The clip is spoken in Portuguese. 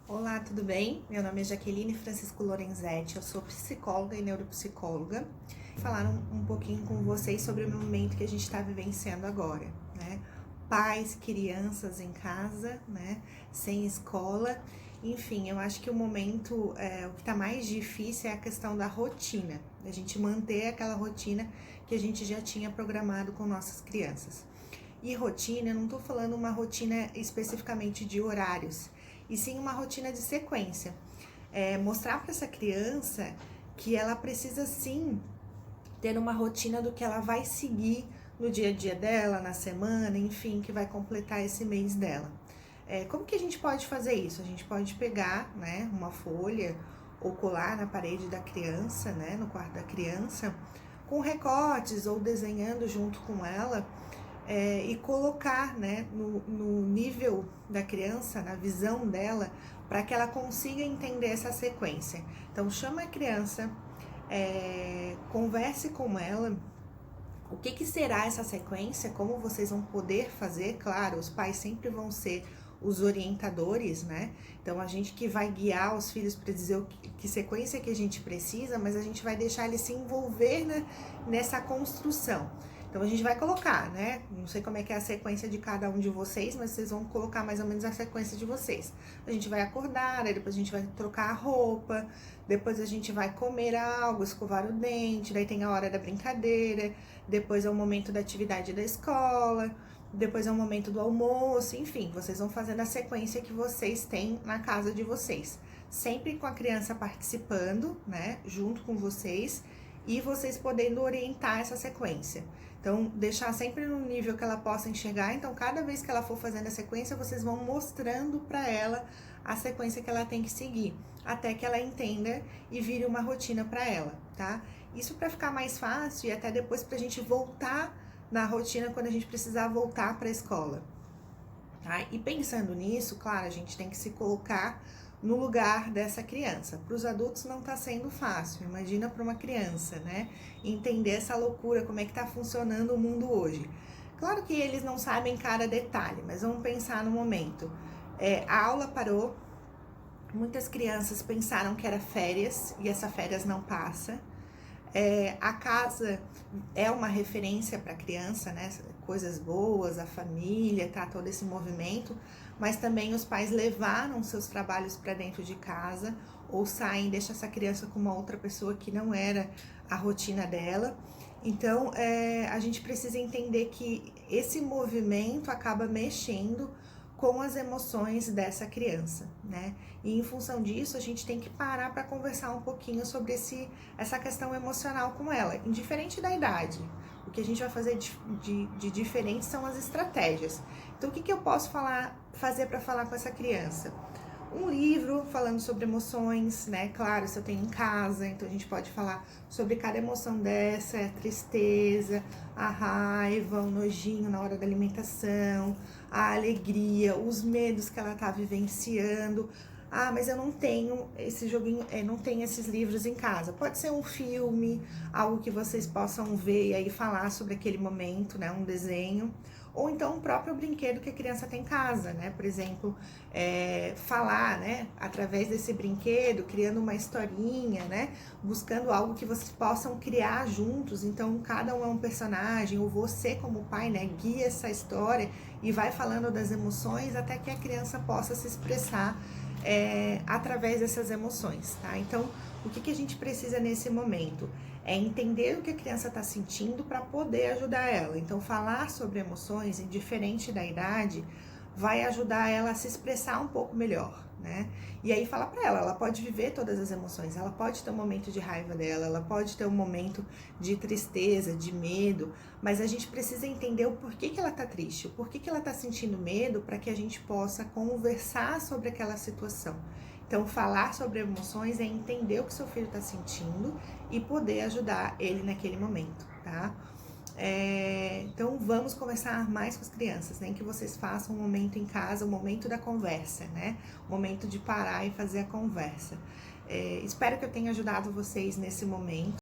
Olá, tudo bem? Meu nome é Jaqueline Francisco Lorenzetti, eu sou psicóloga e neuropsicóloga. Vou falar um pouquinho com vocês sobre o momento que a gente está vivenciando agora, né? Pais, crianças em casa, né? Sem escola. Enfim, eu acho que o momento, o que está mais difícil é a questão da rotina, da gente manter aquela rotina que a gente já tinha programado com nossas crianças. E rotina, eu não estou falando uma rotina especificamente de horários, e sim uma rotina de sequência. Mostrar para essa criança que ela precisa sim ter uma rotina do que ela vai seguir no dia a dia dela, na semana, enfim, que vai completar esse mês dela. Como que a gente pode fazer isso? A gente pode pegar, né, uma folha ou colar na parede da criança, né, no quarto da criança, com recortes ou desenhando junto com ela, e colocar, né, no nível da criança, na visão dela, para que ela consiga entender essa sequência. Então, chama a criança, converse com ela, o que será essa sequência, como vocês vão poder fazer. Claro, os pais sempre vão ser os orientadores, né? Então, a gente que vai guiar os filhos para dizer que sequência que a gente precisa, mas a gente vai deixar eles se envolver, né, nessa construção. Então, a gente vai colocar, né? Não sei como é que é a sequência de cada um de vocês, mas vocês vão colocar mais ou menos a sequência de vocês. A gente vai acordar, aí depois a gente vai trocar a roupa, depois a gente vai comer algo, escovar o dente, daí tem a hora da brincadeira, depois é o momento da atividade da escola, depois é o momento do almoço, enfim, vocês vão fazendo a sequência que vocês têm na casa de vocês. Sempre com a criança participando, né, junto com vocês, e vocês podendo orientar essa sequência. Então, deixar sempre no nível que ela possa enxergar. Então, cada vez que ela for fazendo a sequência, vocês vão mostrando para ela a sequência que ela tem que seguir, até que ela entenda e vire uma rotina para ela, tá? Isso para ficar mais fácil e até depois pra gente voltar na rotina quando a gente precisar voltar para a escola, tá? E pensando nisso, claro, a gente tem que se colocar no lugar dessa criança. Para os adultos não está sendo fácil, imagina para uma criança, né? Entender essa loucura, como é que está funcionando o mundo hoje. Claro que eles não sabem cada detalhe, mas vamos pensar no momento. A aula parou, muitas crianças pensaram que era férias e essa férias não passa. A casa é uma referência para a criança, né? Coisas boas, a família, tá? Todo esse movimento, mas também os pais levaram seus trabalhos para dentro de casa ou saem, deixam essa criança com uma outra pessoa que não era a rotina dela. Então, a gente precisa entender que esse movimento acaba mexendo com as emoções dessa criança, né? E em função disso, a gente tem que parar para conversar um pouquinho sobre essa questão emocional com ela, indiferente da idade. O que a gente vai fazer de diferente são as estratégias. Então, o que eu posso fazer para falar com essa criança? Um livro falando sobre emoções, né? Claro, se eu tenho em casa, então a gente pode falar sobre cada emoção dessa, a tristeza, a raiva, o nojinho na hora da alimentação, a alegria, os medos que ela tá vivenciando. Ah, mas eu não tenho esse joguinho, não tenho esses livros em casa. Pode ser um filme, algo que vocês possam ver e aí falar sobre aquele momento, né? Um desenho. Ou então o próprio brinquedo que a criança tem em casa, né? Por exemplo, falar, né? Através desse brinquedo, criando uma historinha, né? Buscando algo que vocês possam criar juntos. Então, cada um é um personagem, ou você como pai, né? Guia essa história e vai falando das emoções até que a criança possa se expressar através dessas emoções, tá? Então, o que a gente precisa nesse momento? É entender o que a criança está sentindo para poder ajudar ela. Então, falar sobre emoções, indiferente da idade, vai ajudar ela a se expressar um pouco melhor, né? E aí falar para ela pode viver todas as emoções, ela pode ter um momento de raiva dela, ela pode ter um momento de tristeza, de medo, mas a gente precisa entender o porquê que ela tá triste, o porquê que ela tá sentindo medo, para que a gente possa conversar sobre aquela situação. Então, falar sobre emoções é entender o que seu filho está sentindo e poder ajudar ele naquele momento, tá? Então, vamos conversar mais com as crianças, nem que vocês façam um momento em casa, o momento da conversa, né? O momento de parar e fazer a conversa. Espero que eu tenha ajudado vocês nesse momento.